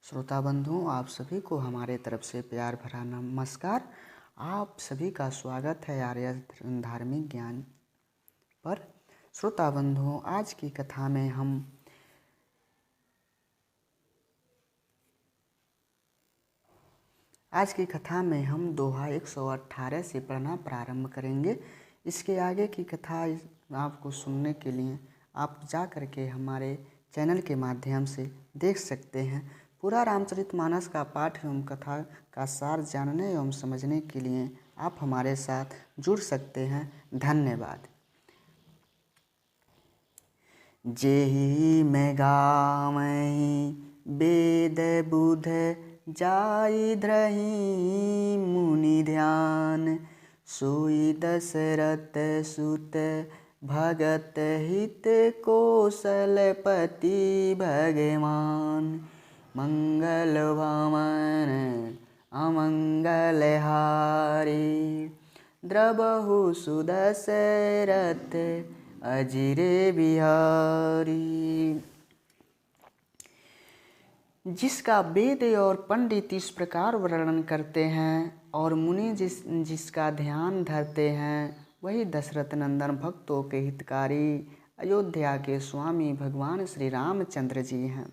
श्रोता बंधुओं, आप सभी को हमारे तरफ से प्यार भरा नमस्कार। आप सभी का स्वागत है आर्य धार्मिक ज्ञान पर। श्रोता बंधुओं, आज की कथा में हम दोहा 118 से पढ़ना प्रारंभ करेंगे। इसके आगे की कथा आपको सुनने के लिए आप जा कर के हमारे चैनल के माध्यम से देख सकते हैं। पूरा रामचरितमानस का पाठ एवं कथा का सार जानने एवं समझने के लिए आप हमारे साथ जुड़ सकते हैं। धन्यवाद। जेहि में गावई वेद बुध जाई धरहि मुनि ध्यान, सोई दशरथ सुत भगत हित कौशलपति भगवान। मंगल भवन अमंगल हारी, द्रबहु सुदशरथ अजिरे बिहारी। जिसका वेद और पंडित इस प्रकार वर्णन करते हैं और मुनि जिसका ध्यान धरते हैं, वही दशरथ नंदन भक्तों के हितकारी अयोध्या के स्वामी भगवान श्री रामचंद्र जी हैं।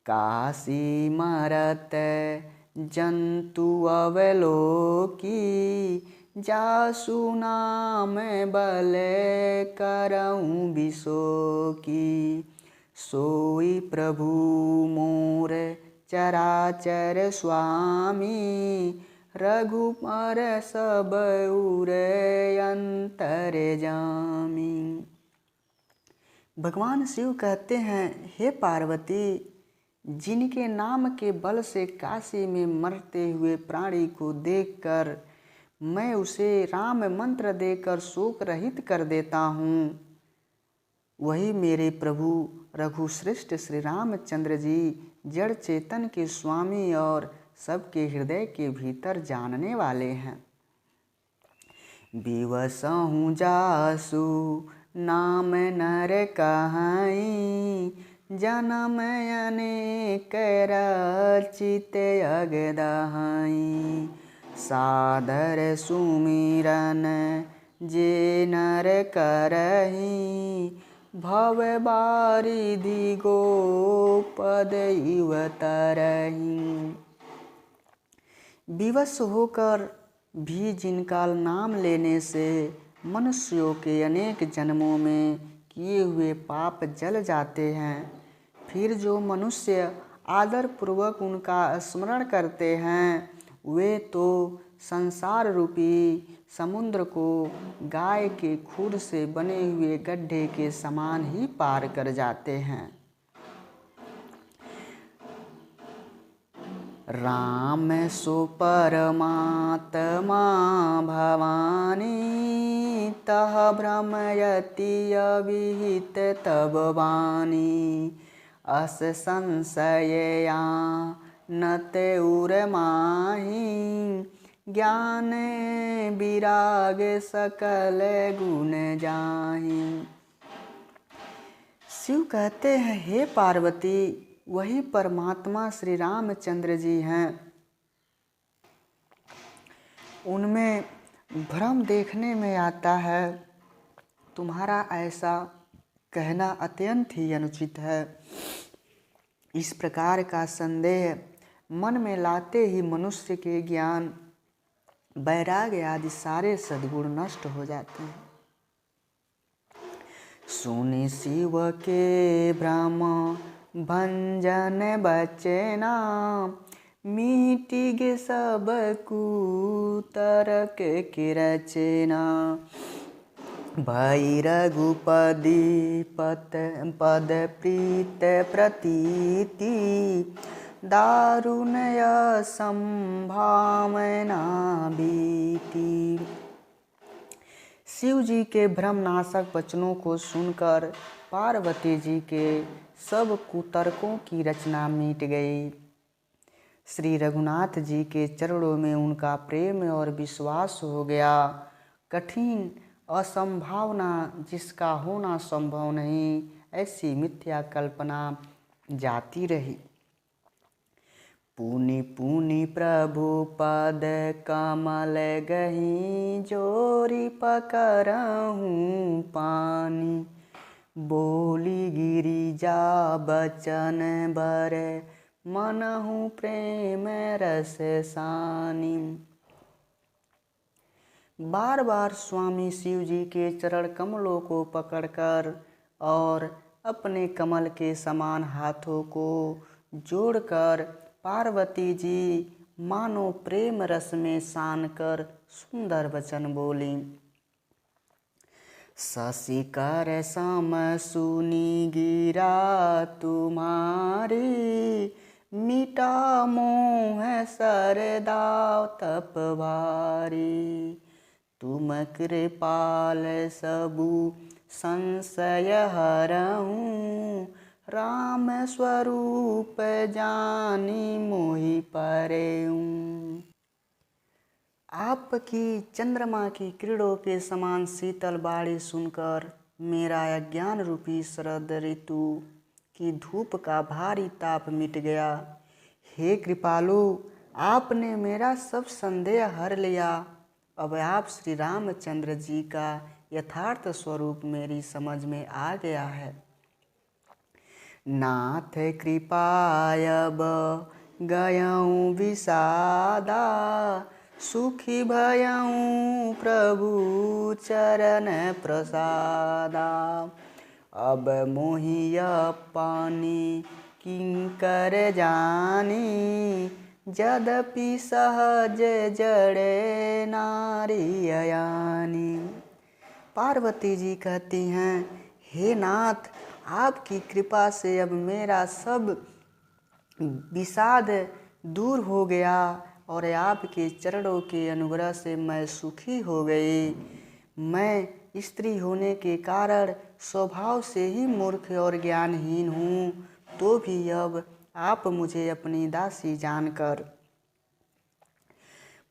काशी मरत जंतु अवलोकी, जासु नाम बल करऊँ बिसोकी। सोई प्रभु मोर चराचर स्वामी, रघुपर सब उर अंतर जामी। भगवान शिव कहते हैं, हे पार्वती, जिनके नाम के बल से काशी में मरते हुए प्राणी को देखकर मैं उसे राम मंत्र देकर शोक रहित कर देता हूँ, वही मेरे प्रभु रघुश्रेष्ठ श्री रामचंद्र जी जड़ चेतन के स्वामी और सबके हृदय के भीतर जानने वाले हैं। बिवसहु जासु नाम नर कहाई, जनम अनेक रचित अगदाई। सादर सुमिरन जे नर करही, भव बारिधि गोपद इव तरही। विवश होकर भी जिनका नाम लेने से मनुष्यों के अनेक जन्मों में किए हुए पाप जल जाते हैं, फिर जो मनुष्य आदर पूर्वक उनका स्मरण करते हैं, वे तो संसार रूपी समुद्र को गाय के खूर से बने हुए गड्ढे के समान ही पार कर जाते हैं। राम सो परमात्मा भवानी, तह भ्रमयति अविहित तब वाणी। अस संशयया नत उर माही, ज्ञान विराग सकल गुण जाहि। शिव कहते हैं, हे पार्वती, वही परमात्मा श्री रामचंद्र जी हैं। उनमें भ्रम देखने में आता है। तुम्हारा ऐसा कहना अत्यंत ही अनुचित है। इस प्रकार का संदेह मन में लाते ही मनुष्य के ज्ञान, वैराग्य आदि सारे सद्गुण नष्ट हो जाते हैं। सुनि शिव के भ्रम भंजन बचना, मीटिगे सब कुतर्क के रचना। भई रघुपति पद प्रीत प्रतीति, दारुण संभावना बीती। शिव जी के भ्रमनाशक वचनों को सुनकर पार्वती जी के सब कुतर्कों की रचना मिट गई। श्री रघुनाथ जी के चरणों में उनका प्रेम और विश्वास हो गया। कठिन असंभावना, जिसका होना संभव नहीं, ऐसी मिथ्या कल्पना जाती रही। पुनि पुनि प्रभु पद कमल गही जोरी पकरहूँ पानी। बोली गिरिजा बचन बर मनहु प्रेम रस सानी। बार बार स्वामी शिव जी के चरण कमलों को पकड़कर और अपने कमल के समान हाथों को जोड़कर पार्वती जी मानो प्रेम रस में सान कर सुंदर वचन बोली। शशि कर सम सुनी गिरा तुम्हारी, मिटा मोह सरदाव तप भारी। तुम कृपाल सबु संशय हरहूँ, राम स्वरूप जानी मोहि परेऊँ। आपकी चंद्रमा की किरणों के समान शीतल बाणी सुनकर मेरा अज्ञान रूपी शरद ऋतु की धूप का भारी ताप मिट गया। हे कृपालु, आपने मेरा सब संदेह हर लिया। अब आप श्री रामचंद्र जी का यथार्थ स्वरूप मेरी समझ में आ गया है। नाथ कृपायब गयऊँ विषादा, सुखी भयऊँ प्रभु चरण प्रसादा। अब मोहि पानी किंकर जानी, यद्यपि सहज जड़े नारी अयानी। पार्वती जी कहती हैं, हे नाथ, आपकी कृपा से अब मेरा सब विषाद दूर हो गया और आपके चरणों के अनुग्रह से मैं सुखी हो गई। मैं स्त्री होने के कारण स्वभाव से ही मूर्ख और ज्ञानहीन हूँ, तो भी अब आप मुझे अपनी दासी जानकर।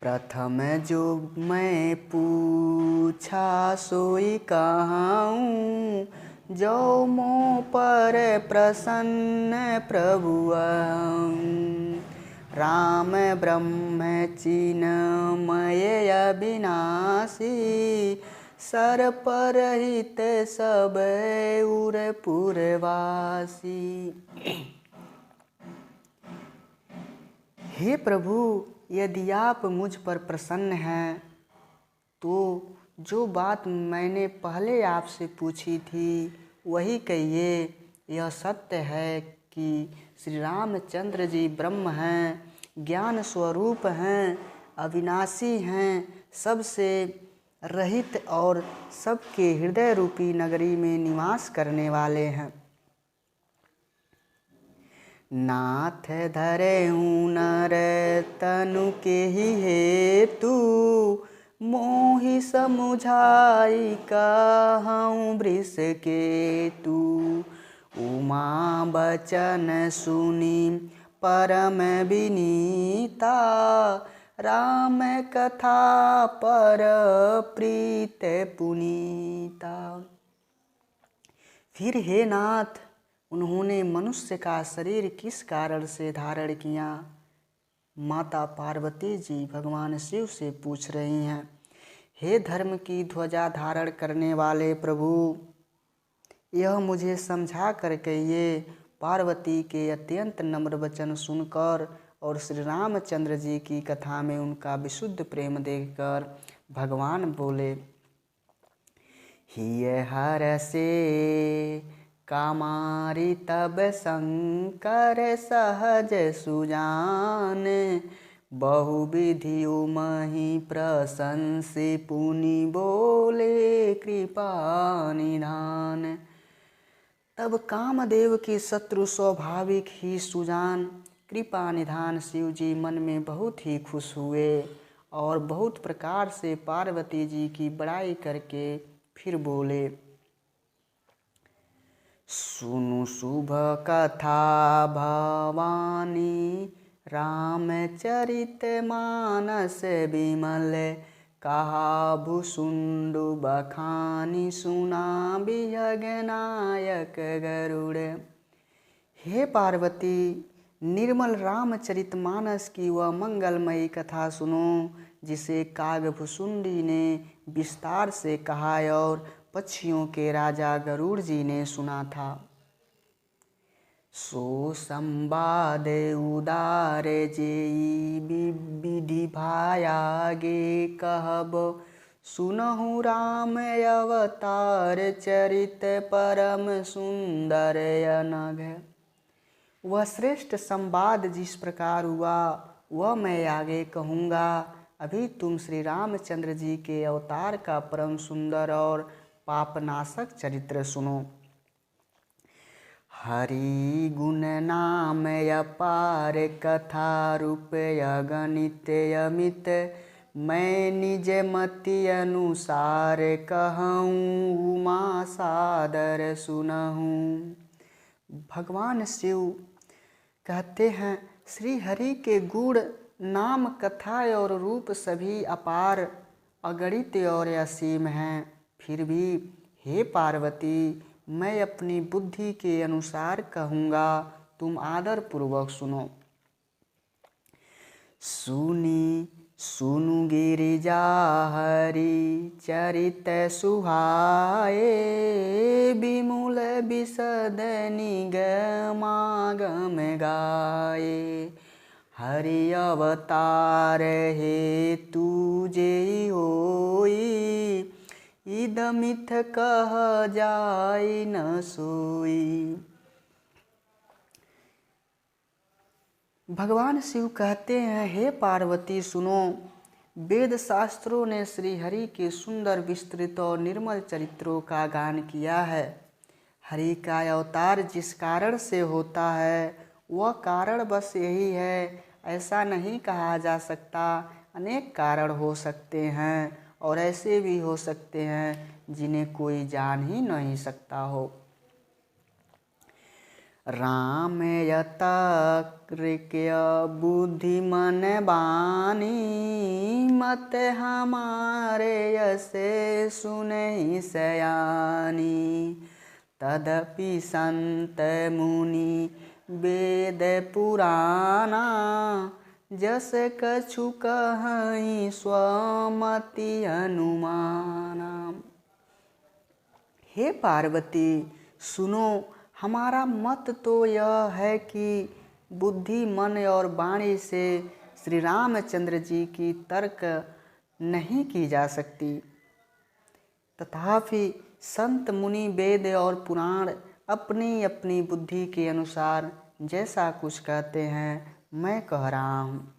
प्रथम जो मैं पूछा सोई कहूँ, जो मों पर प्रसन्न प्रभुअं। राम ब्रह्म चिन्मय अविनाशी, सर्प रहित सब उर पुरवासी। हे प्रभु, यदि आप मुझ पर प्रसन्न हैं तो जो बात मैंने पहले आपसे पूछी थी वही कहिए। यह सत्य है कि श्री रामचंद्र जी ब्रह्म हैं, ज्ञान स्वरूप हैं, अविनाशी हैं, सबसे रहित और सबके हृदय रूपी नगरी में निवास करने वाले हैं। नाथ धरेऊँ नर तनु के ही हेतु, मोहि समुझाई कहूँ वृष केतु। उमा बचन सुनी परम विनीता, राम कथा पर प्रीत पुनीता। फिर हे नाथ, उन्होंने मनुष्य का शरीर किस कारण से धारण किया? माता पार्वती जी भगवान शिव से पूछ रही हैं। हे धर्म की ध्वजा धारण करने वाले प्रभु, यह मुझे समझा कर कहिए। पार्वती के अत्यंत नम्र वचन सुनकर और श्री रामचंद्र जी की कथा में उनका विशुद्ध प्रेम देखकर भगवान बोले, हिय हर से कामारी तब शंकर सहज सुजान, बहुविधि उमहि प्रशंसि पुनि बोले कृपा निधान। तब कामदेव के शत्रु स्वाभाविक ही सुजान कृपा निधान शिव जी मन में बहुत ही खुश हुए और बहुत प्रकार से पार्वती जी की बड़ाई करके फिर बोले, सुनु शुभ कथा भवानी, रामचरित मानस विमल, कहा भुसुंडु बखानी, सुना विहग नायक गरुड़। हे पार्वती, निर्मल रामचरितमानस की वह मंगलमयी कथा सुनो जिसे कागभुसुंडी ने विस्तार से कहा और पक्षियों के राजा गरुड़ जी ने सुना था। सो संवाद उदार जेई विधि भायागे कहब सुनहु राम अवतार चरित परम सुंदर अनघ। वह श्रेष्ठ संवाद जिस प्रकार हुआ वह मैं आगे कहूँगा। अभी तुम श्री रामचंद्र जी के अवतार का परम सुंदर और पापनाशक चरित्र सुनो। हरि गुण नाम अपार कथा रूप अगणित अमित मैं निज मति अनुसार कहूँ उमा सादर सुनहूँ। भगवान शिव कहते हैं श्री हरि के गुण नाम कथा और रूप सभी अपार अगणित और असीम हैं। फिर भी हे पार्वती मैं अपनी बुद्धि के अनुसार कहूँगा, तुम आदर पूर्वक सुनो। सुनी सुनु गिरिजा हरि चरित सुहाए विमूल विशद निगमागम गाए। हरि अवतार हेतु जेई होई इदमिथ कह जाय न सोई। भगवान शिव कहते हैं हे पार्वती सुनो, वेद शास्त्रों ने श्री हरि के सुंदर विस्तृत और निर्मल चरित्रों का गान किया है। हरि का अवतार जिस कारण से होता है वह कारण बस यही है, ऐसा नहीं कहा जा सकता। अनेक कारण हो सकते हैं और ऐसे भी हो सकते हैं जिन्हें कोई जान ही नहीं सकता हो। राम यतकृक्य बुद्धि मन बानी मत हमारे यसे सुनहि सयानी। तदपि संत मुनि वेद पुराना जस कछु कहहि स्वमति अनुमाना। हे पार्वती सुनो, हमारा मत तो यह है कि बुद्धि मन और वाणी से श्री रामचंद्र जी की तर्क नहीं की जा सकती। तथापि संत मुनि वेद और पुराण अपनी अपनी बुद्धि के अनुसार जैसा कुछ कहते हैं मैं कह रहा हूँ।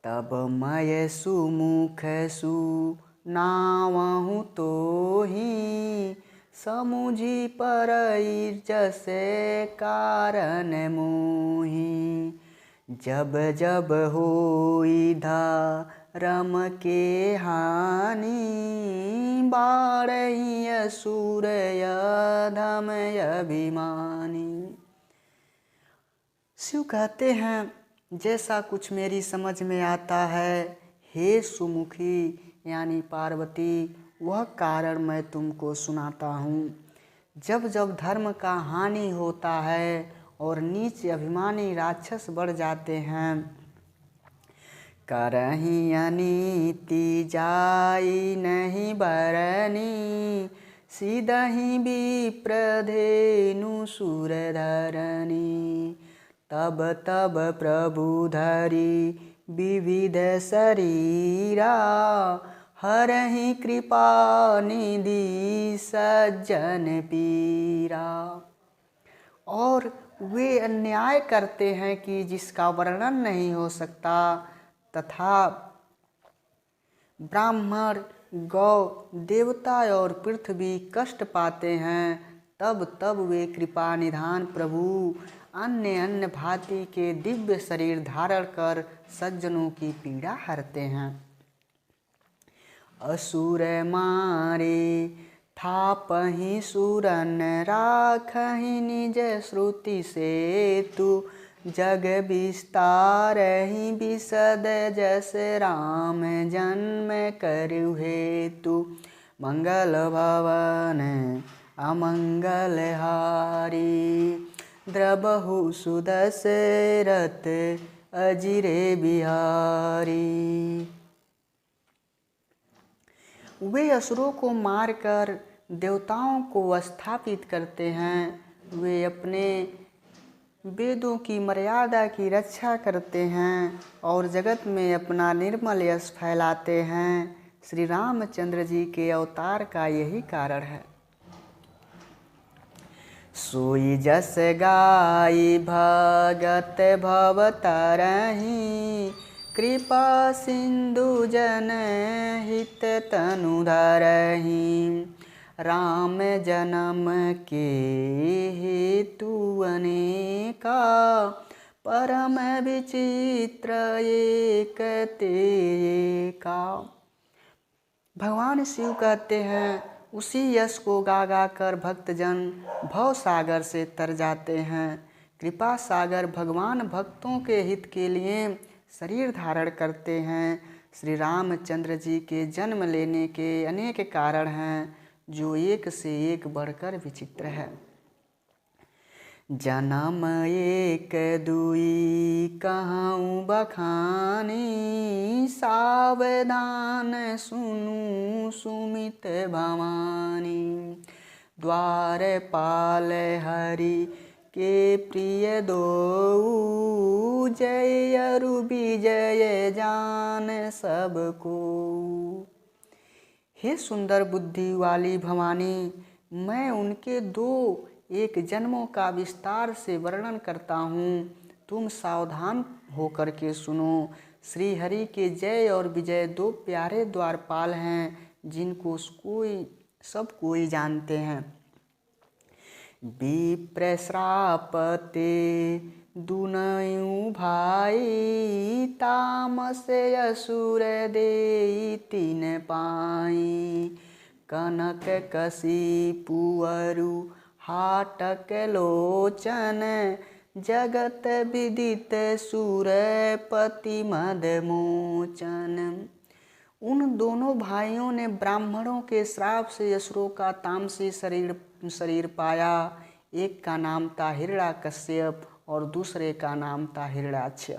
तब मैं सुमुख सुनावहु तो ही समुझी परई जसे कारण मोही। जब जब होई धर्म के हानि बाढ़ई असुर अधम अभिमानी। शिव कहते हैं जैसा कुछ मेरी समझ में आता है हे सुमुखी यानी पार्वती, वह कारण मैं तुमको सुनाता हूँ। जब जब धर्म का हानि होता है और नीच अभिमानी राक्षस बढ़ जाते हैं, करही अनीति जाई नहीं बरनी सीधहि विप्रधेनु सुर धरनी। तब तब प्रभु धरी विविध शरीरा हरहि कृपा निधि सज्जन पीरा। और वे अन्याय करते हैं कि जिसका वर्णन नहीं हो सकता, तथा ब्राह्मण गौ देवता और पृथ्वी कष्ट पाते हैं। तब तब वे कृपा निधान प्रभु अन्य अन्य भांति के दिव्य शरीर धारण कर सज्जनों की पीड़ा हरते हैं। असुर मारे थापहि सुरन राखहि निज श्रुति सेतु जग विस्तारहि विशद जस राम जन्म करु हेतु। मंगल भवन अमंगल हारी द्रबहु सुदशरथ अजिरे बिहारी। वे असुरों को मारकर देवताओं को स्थापित करते हैं। वे अपने वेदों की मर्यादा की रक्षा करते हैं और जगत में अपना निर्मल यश फैलाते हैं। श्री रामचंद्र जी के अवतार का यही कारण है। सोई जस गाई भगत भव तरहि, कृपा सिंधु जन हित तनु धरहि। राम जन्म के हेतु अनेका, परम विचित्र एक तेका। भगवान शिव कहते हैं, उसी यश को गा गा कर भक्तजन भव सागर से तर जाते हैं। कृपा सागर भगवान भक्तों के हित के लिए शरीर धारण करते हैं। श्री रामचंद्र जी के जन्म लेने के अनेक कारण हैं, जो एक से एक बढ़कर विचित्र है। जन्म एक दुई कहूँ बखानी, सावधान सुनु सुमित भवानी। द्वारपाल हरि के प्रिय दो, जय अरु विजय जान सबको। हे सुंदर बुद्धि वाली भवानी, मैं उनके दो एक जन्मों का विस्तार से वर्णन करता हूँ। तुम सावधान होकर के सुनो। श्री हरि के जय और विजय दो प्यारे द्वारपाल हैं, जिनको सब कोई जानते हैं। विप्र श्रापते दुनयु भाई, तामस असुर देई तीन पाई। कनक कशिपु अरु हाटक लोचन, जगत विदित सुरपति मद मोचन। उन दोनों भाइयों ने ब्राह्मणों के श्राप से असुरों का तामसी शरीर पाया। एक का नाम था हिरण्याकश्यप और दूसरे का नाम था हिरण्याक्ष।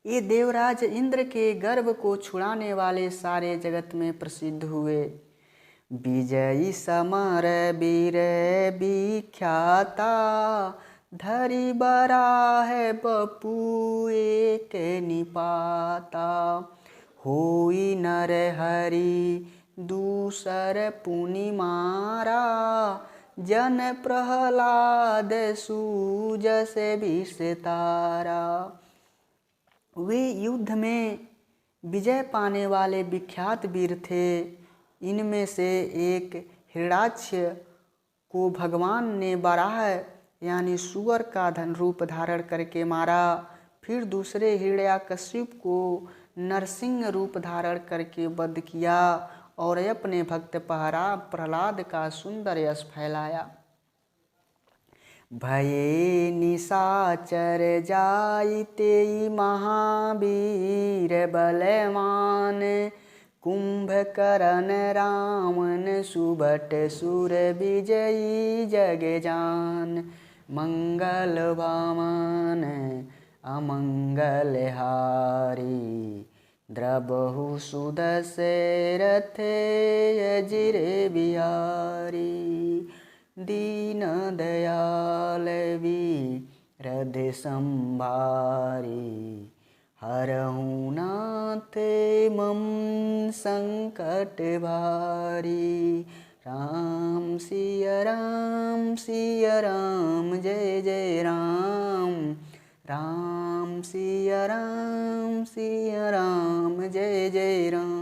ये देवराज इंद्र के गर्भ को छुड़ाने वाले सारे जगत में प्रसिद्ध हुए। विजयी समर वीर विख्याता, धरि बराह बपु एक निपाता। होई नर हरि दूसर पुनि मारा, जन प्रहलाद सूजस विषतारा। वे युद्ध में विजय पाने वाले विख्यात वीर थे। इनमें से एक हिरण्याक्ष को भगवान ने बराह यानी सुअर का रूप धारण करके मारा। फिर दूसरे हिरण्याकश्यप को नरसिंह रूप धारण करके वध किया और अपने भक्त प्रहलाद का सुंदर यश फैलाया। भये निशाचर जाइते महावीर बलवान, कुंभकर्ण रावण सुबट सुर विजयी जग जान। मंगल वामन अमंगल हारी, द्रबहु सुदशरथ अजिरे बिहारी। दीन दयाल विरध संभारी, हरहु नाथ मम संकट भारी। राम सिया राम जय जय राम। राम सिया राम जय जय राम।